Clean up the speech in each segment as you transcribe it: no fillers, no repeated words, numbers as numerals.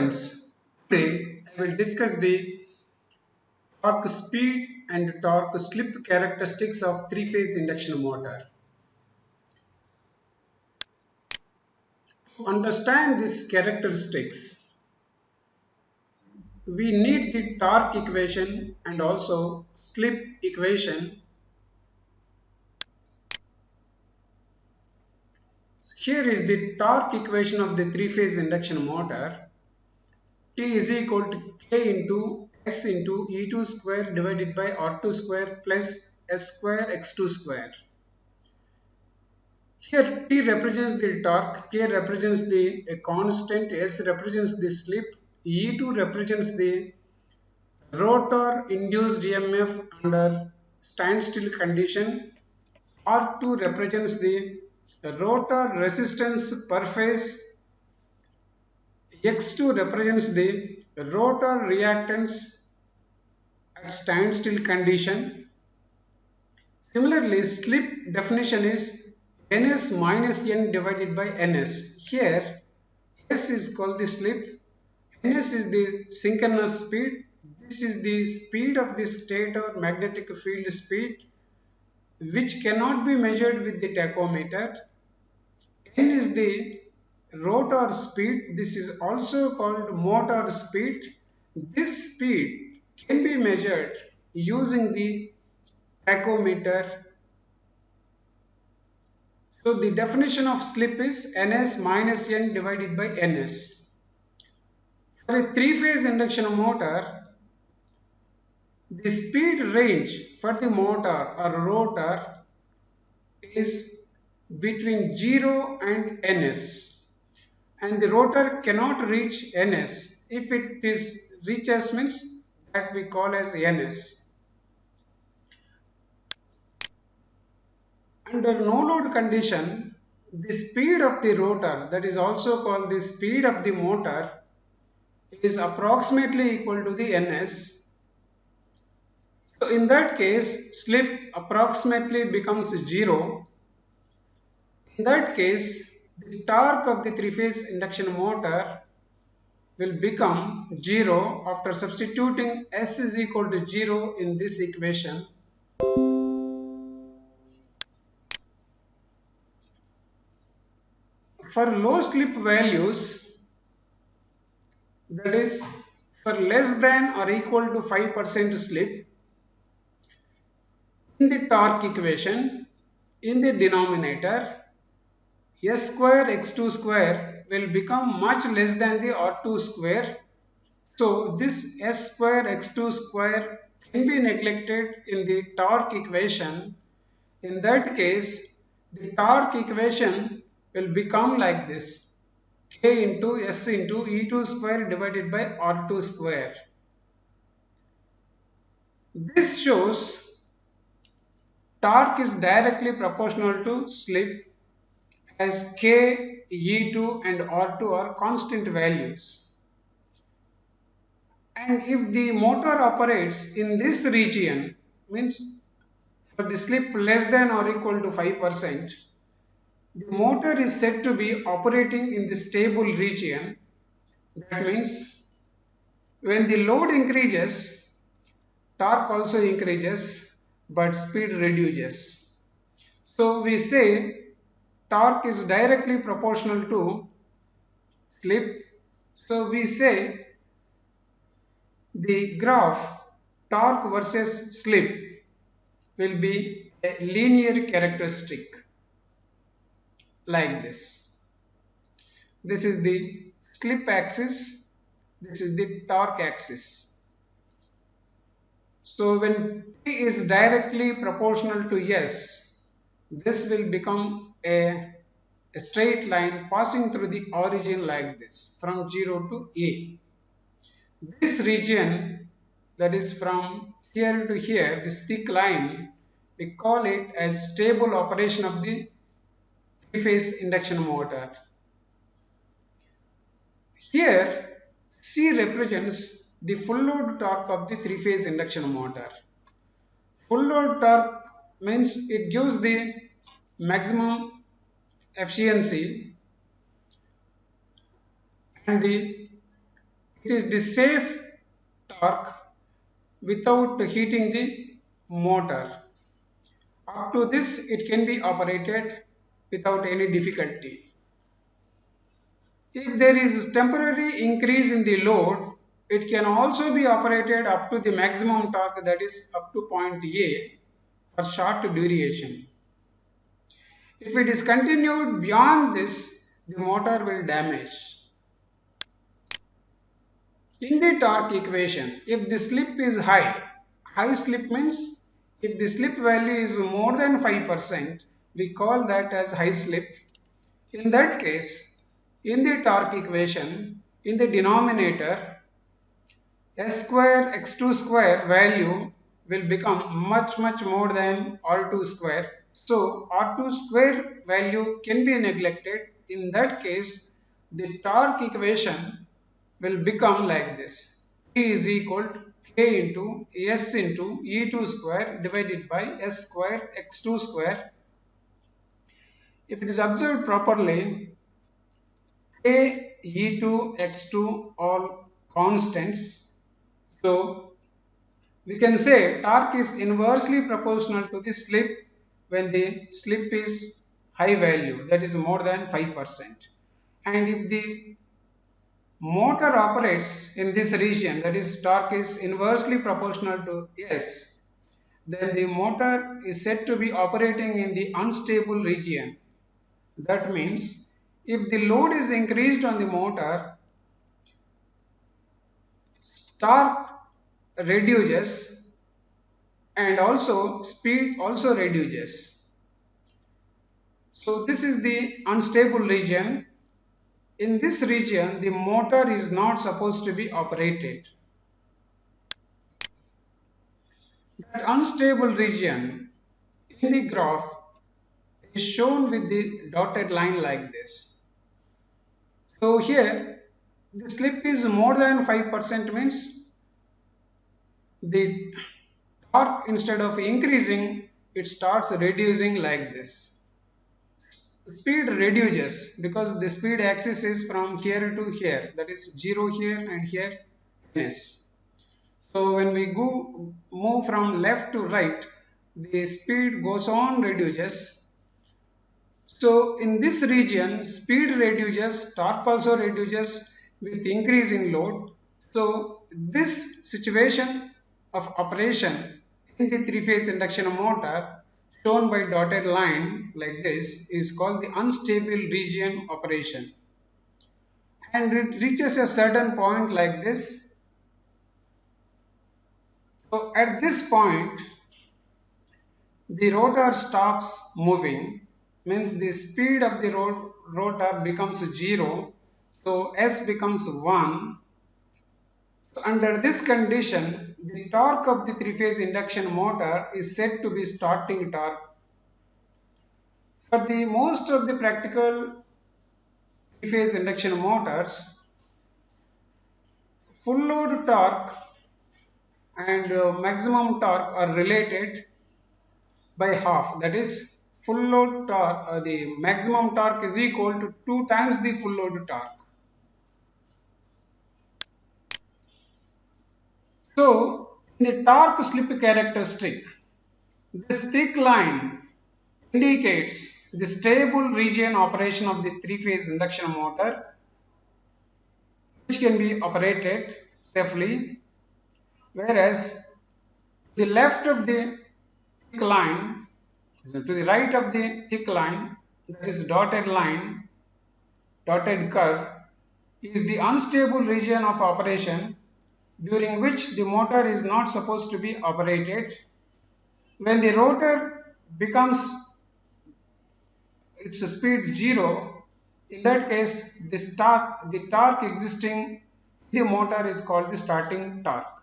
friends, today I will discuss the torque speed and torque slip characteristics of three-phase induction motor. To understand these characteristics, we need the torque equation and also slip equation. Here is the torque equation of the three-phase induction motor. T is equal to K into S into E2 square divided by R2 square plus S square X2 square. Here T represents the torque, K represents the constant, S represents the slip, E2 represents the rotor induced EMF under standstill condition, R2 represents the rotor resistance per phase, X2 represents the rotor reactance at standstill condition. Similarly, slip definition is ns minus n divided by ns. Here, s is called the slip, ns is the synchronous speed, this is the speed of the stator magnetic field speed, which cannot be measured with the tachometer. N is the rotor speed, this is also called motor speed. This speed can be measured using the tachometer. So the definition of slip is ns minus n divided by ns. For a three-phase induction motor, the speed range for the motor or rotor is between 0 and ns, and the rotor cannot reach ns. If it is reaches means that we call as ns. Under no load condition, the speed of the rotor, that is also called the speed of the motor, is approximately equal to the ns. So in that case, slip approximately becomes 0. In that case, the torque of the three-phase induction motor will become 0 after substituting S is equal to 0 in this equation. For low slip values, that is for less than or equal to 5% slip, in the torque equation, in the denominator, S square x2 square will become much less than the R2 square. So this S square x2 square can be neglected in the torque equation. In that case, the torque equation will become like this: K into S into E2 square divided by R2 square. This shows torque is directly proportional to slip, as K, E2 and R2 are constant values. And if the motor operates in this region, means for the slip less than or equal to 5%, the motor is said to be operating in the stable region. That means when the load increases, torque also increases, but speed reduces. So we say torque is directly proportional to slip. So we say the graph torque versus slip will be a linear characteristic like this. This is the slip axis, this is the torque axis. So when T is directly proportional to S, this will become a straight line passing through the origin like this, from 0 to A. This region, that is from here to here, this thick line, we call it as stable operation of the three-phase induction motor. Here, C represents the full load torque of the three-phase induction motor. Full load torque means it gives the maximum efficiency, and the It is the safe torque without heating the motor. Up to this, it can be operated without any difficulty. If there is temporary increase in the load, it can also be operated up to the maximum torque, that is up to point A, for short duration. If it is continued beyond this, the motor will damage. In the torque equation, if the slip is high slip means if the slip value is more than 5%, we call that as high slip. In that case, in the torque equation, in the denominator, s square x2 square value will become much more than r2 square. So r2 square value can be neglected. In that case, the torque equation will become like this. T is equal to k into s into e2 square divided by s square x2 square. If it is observed properly, k, e2, x2 all constants. So we can say torque is inversely proportional to the slip when the slip is high value, that is more than 5%. And if the motor operates in this region, that is torque is inversely proportional to S, then the motor is said to be operating in the unstable region. That means if the load is increased on the motor, torque reduces and also speed also reduces. So this is the unstable region. In this region, the motor is not supposed to be operated. That unstable region in the graph is shown with the dotted line like this. So here, the slip is more than 5% means the torque, instead of increasing, it starts reducing like this. Speed reduces because the speed axis is from here to here, that is 0 here and here ns. So when we move from left to right, the speed goes on reduces. So in this region, speed reduces, torque also reduces with increase in load. So this situation of operation in the three-phase induction motor shown by dotted line like this is called the unstable region operation. And it reaches a certain point like this. So at this point, the rotor stops moving, means the speed of the rotor becomes 0, so S becomes 1. So under this condition, the torque of the three-phase induction motor is said to be starting torque. For the most of the practical three-phase induction motors, full load torque and maximum torque are related by half, that is full load torque, the maximum torque is equal to 2 times the full load torque. So in the torque slip characteristic, this thick line indicates the stable region operation of the three-phase induction motor, which can be operated safely, whereas to the left of the thick line, to the right of the thick line, that is dotted line, dotted curve, is the unstable region of operation during which the motor is not supposed to be operated. When the rotor becomes its speed 0, in that case the torque existing in the motor is called the starting torque.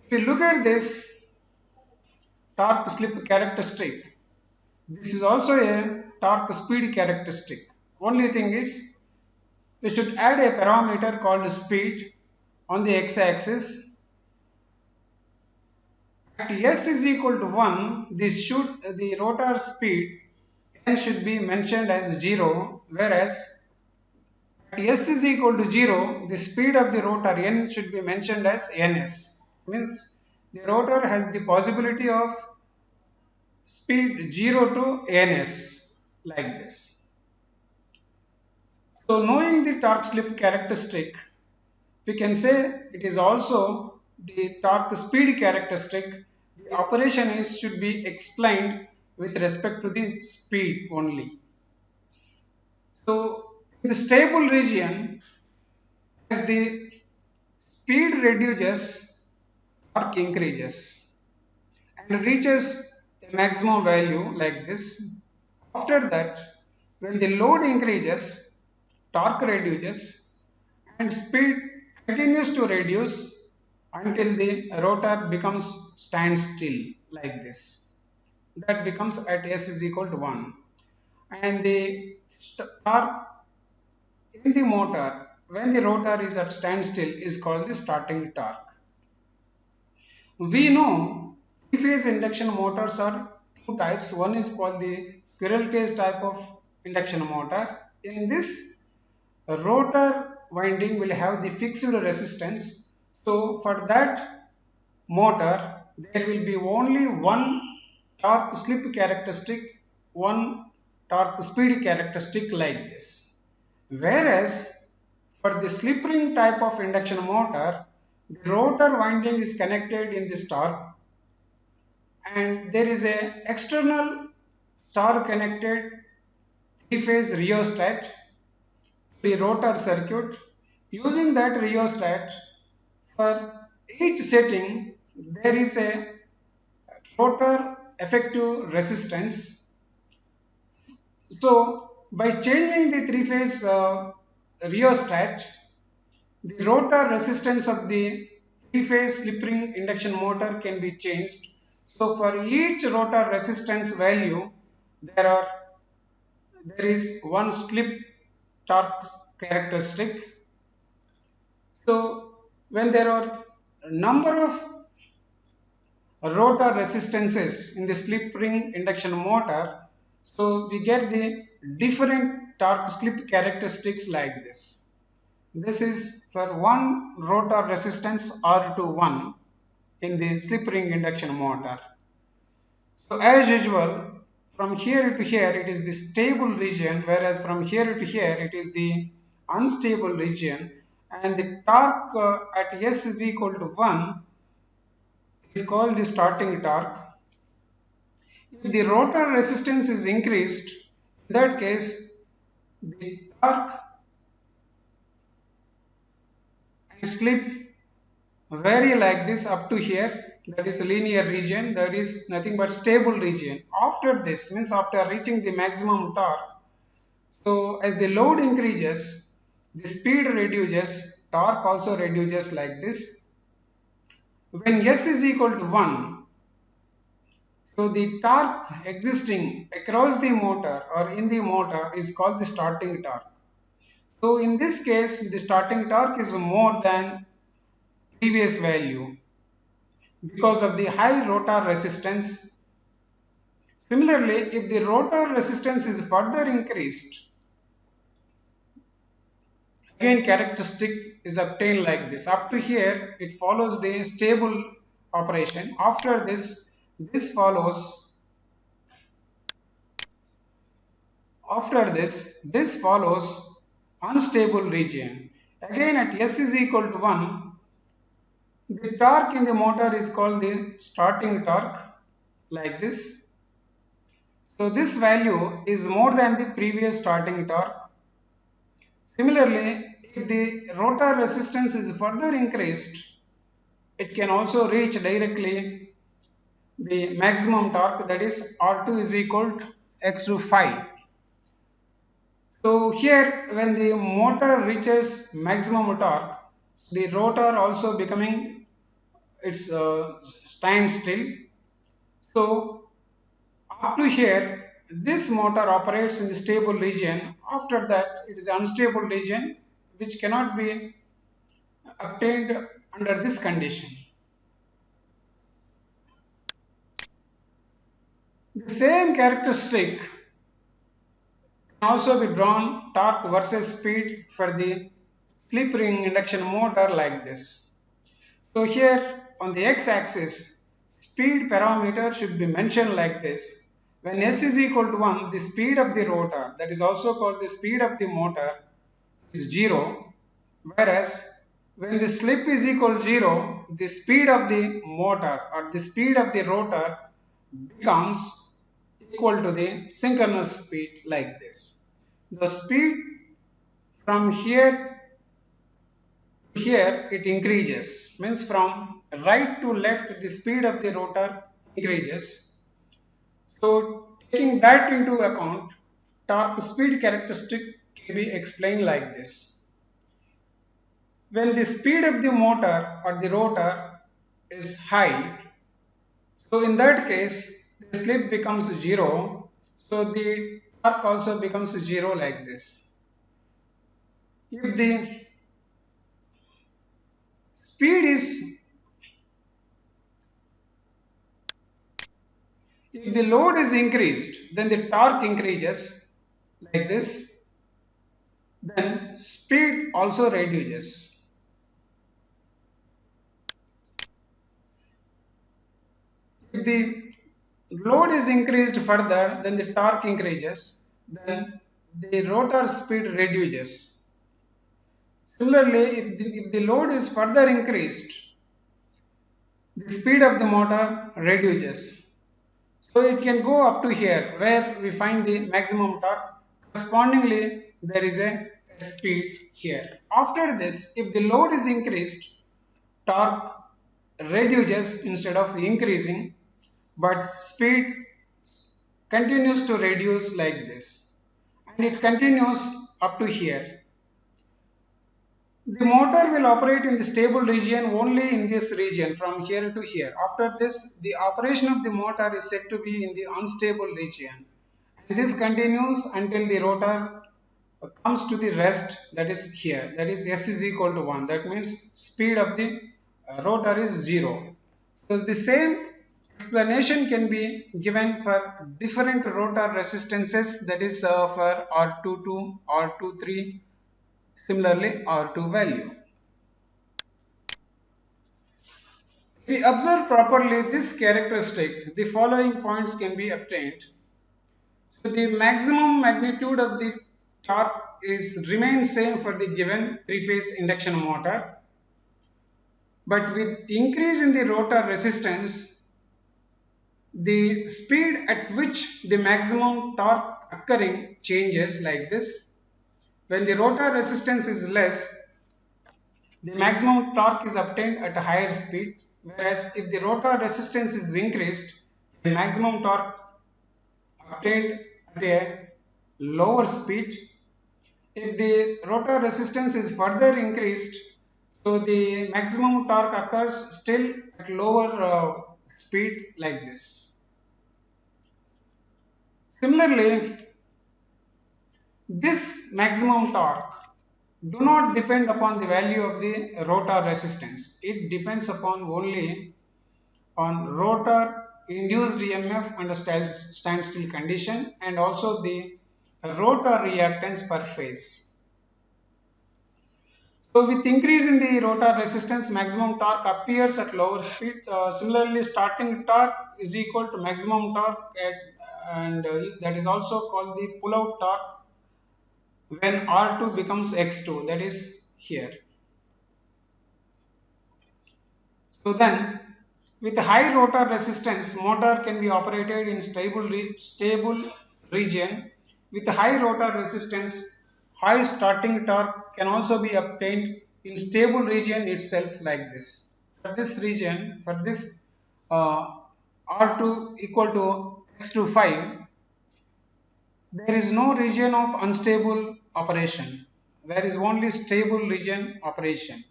If you look at this torque slip characteristic, this is also a torque speed characteristic. Only thing is, we should add a parameter called speed on the x-axis. At s is equal to 1, the rotor speed n should be mentioned as 0, whereas At S is equal to 0, the speed of the rotor N should be mentioned as Ns. Means the rotor has the possibility of speed 0 to Ns like this. So knowing the torque slip characteristic, we can say it is also the torque speed characteristic. The operation is should be explained with respect to the speed only. So in the stable region, as the speed reduces, torque increases and reaches a maximum value like this. After that, when the load increases, torque reduces and speed continues to reduce until the rotor becomes standstill like this. That becomes at S is equal to 1. And the torque in the motor when the rotor is at standstill is called the starting torque. We know three-phase induction motors are two types. One is called the squirrel cage type of induction motor. In this, a rotor winding will have the fixed resistance. So for that motor, there will be only one torque slip characteristic, one torque speed characteristic like this. Whereas for the slipring type of induction motor, the rotor winding is connected in this torque and there is a external star connected three-phase rheostat to the rotor circuit. Using that rheostat, for each setting there is a rotor effective resistance. So by changing the three-phase rheostat, the rotor resistance of the three-phase slip-ring induction motor can be changed. So for each rotor resistance value, there is one slip torque characteristic. So when there are a number of rotor resistances in the slip ring induction motor, so we get the different torque slip characteristics like this. This is for one rotor resistance R to 1 in the slip ring induction motor. So as usual, from here to here it is the stable region, whereas from here to here it is the unstable region, and the torque at S is equal to 1 is called the starting torque. If the rotor resistance is increased, in that case the torque and slip vary like this up to here, that is a linear region, that is nothing but stable region. After this means after reaching the maximum torque, so as the load increases, the speed reduces, torque also reduces like this. When S is equal to 1, so the torque existing across the motor or in the motor is called the starting torque. So in this case, the starting torque is more than previous value because of the high rotor resistance. Similarly, if the rotor resistance is further increased, again characteristic is obtained like this. Up to here, it follows the stable operation. After this, this follows. After this follows unstable region. Again at S is equal to 1, the torque in the motor is called the starting torque like this. So this value is more than the previous starting torque. Similarly, if the rotor resistance is further increased, it can also reach directly the maximum torque, that is R2 is equal to X to 5. So here when the motor reaches maximum torque, the rotor also becoming its standstill. So up to here, this motor operates in the stable region. After that, it is unstable region which cannot be obtained under this condition. The same characteristic Can also be drawn torque versus speed for the slipring induction motor like this. So here on the x-axis, speed parameter should be mentioned like this. When s is equal to 1, the speed of the rotor, that is also called the speed of the motor, is 0. Whereas when the slip is equal to 0, the speed of the motor or the speed of the rotor becomes equal to the synchronous speed like this. The speed from here to here it increases, means from right to left the speed of the rotor increases. So taking that into account, torque speed characteristic can be explained like this. When the speed of the motor or the rotor is high, so in that case the slip becomes 0, so the torque also becomes 0 like this. If the speed is, if the load is increased, then the torque increases like this, then speed also reduces. If the load is increased further, then the torque increases, then the rotor speed reduces. Similarly, if the load is further increased, the speed of the motor reduces. So it can go up to here where we find the maximum torque. Correspondingly, there is a speed here. After this, if the load is increased, torque reduces instead of increasing, but speed continues to reduce like this, and it continues up to here. The motor will operate in the stable region only in this region from here to here. After this, the operation of the motor is said to be in the unstable region. And this continues until the rotor comes to the rest, that is here, that is s is equal to 1. That means speed of the rotor is 0. So the same explanation can be given for different rotor resistances, that is for R22, R23, similarly R2 value. If we observe properly this characteristic, the following points can be obtained. So the maximum magnitude of the torque is remains same for the given three-phase induction motor, but with increase in the rotor resistance, the speed at which the maximum torque occurring changes like this. When the rotor resistance is less, the maximum torque is obtained at a higher speed, whereas if the rotor resistance is increased, the maximum torque obtained at a lower speed. If the rotor resistance is further increased, so the maximum torque occurs still at lower speed like this. Similarly, this maximum torque do not depend upon the value of the rotor resistance. It depends upon only on rotor induced EMF under standstill condition and also the rotor reactance per phase. So with increase in the rotor resistance, maximum torque appears at lower speed. Similarly, starting torque is equal to maximum torque and that is also called the pull-out torque when R2 becomes X2, that is here. So then, with high rotor resistance, motor can be operated in stable region. With high rotor resistance, high starting torque can also be obtained in stable region itself like this. For this region, for this R2 equal to x to 5, there is no region of unstable operation. There is only stable region operation.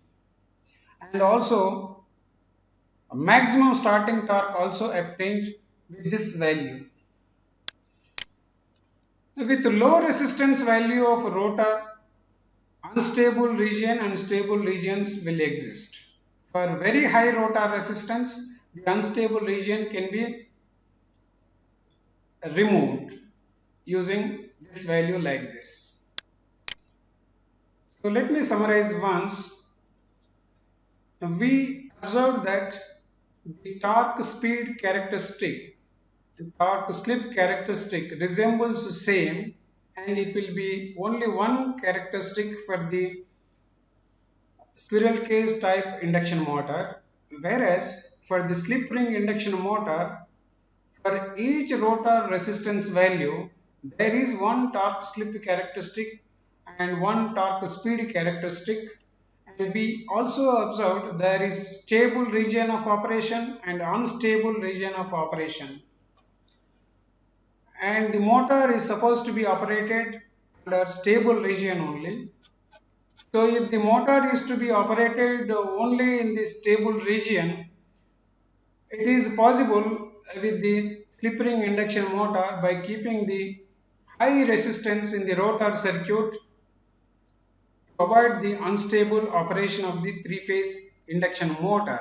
And also maximum starting torque also obtained with this value. With low resistance value of rotor, unstable region and stable regions will exist. For very high rotor resistance, the unstable region can be removed using this value like this. So let me summarize once. We observed that the torque speed characteristic, the torque slip characteristic resembles the same, and it will be only one characteristic for the squirrel cage type induction motor, whereas for the slip ring induction motor, for each rotor resistance value, there is one torque slip characteristic and one torque speed characteristic. And we also observed there is stable region of operation and unstable region of operation. And the motor is supposed to be operated under stable region only. So if the motor is to be operated only in the stable region, it is possible with the slip ring induction motor by keeping the high resistance in the rotor circuit to avoid the unstable operation of the three-phase induction motor.